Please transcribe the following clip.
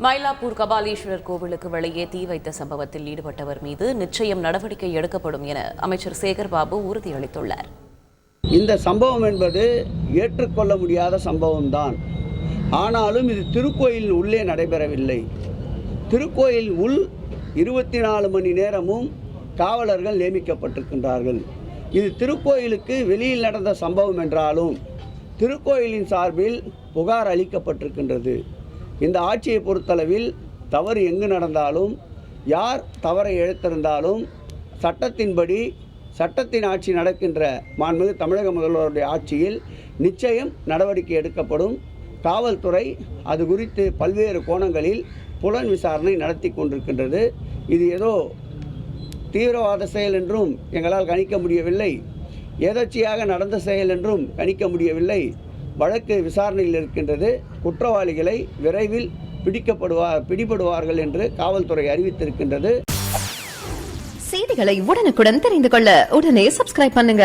மயிலாப்பூர் கபாலீஸ்வரர் கோவிலுக்கு வெளியே தீ வைத்த சம்பவத்தில் ஈடுபட்டவர் மீது நிச்சயம் நடவடிக்கை எடுக்கப்படும் என அமைச்சர் சேகர்பாபு உறுதியளித்துள்ளார். இந்த சம்பவம் என்பது ஏற்றுக்கொள்ள முடியாத சம்பவம்தான். ஆனாலும் இது திருக்கோயில் உள்ளே நடைபெறவில்லை. திருக்கோயில் உள் 24 மணி நேரமும் காவலர்கள் நியமிக்கப்பட்டிருக்கின்றார்கள். இது திருக்கோயிலுக்கு வெளியில் நடந்த சம்பவம் என்றாலும் திருக்கோயிலின் சார்பில் புகார் அளிக்கப்பட்டிருக்கின்றது. இந்த ஆட்சியை பொறுத்தளவில் தவறு எங்கு நடந்தாலும், யார் தவறை இழைத்திருந்தாலும் சட்டத்தின்படி சட்டத்தின் ஆட்சி நடக்கின்ற மாண்புமிகு தமிழக முதல்வருடைய ஆட்சியில் நிச்சயம் நடவடிக்கை எடுக்கப்படும். காவல்துறை அது குறித்து பல்வேறு கோணங்களில் புலன் விசாரணை நடத்தி கொண்டிருக்கின்றது. இது ஏதோ தீவிரவாத செயல் என்றும் எங்களால் கணிக்க முடியவில்லை, எதர்ச்சியாக நடந்த செயல் என்றும் கணிக்க முடியவில்லை. வழக்கு விசாரணையில் இருக்கின்றது. குற்றவாளிகளை விரைவில் பிடிபடுவார்கள் என்று காவல்துறை அறிவித்திருக்கின்றது. செய்திகளை உடனுக்குடன் தெரிந்து கொள்ள உடனே சப்ஸ்கிரைப் பண்ணுங்க.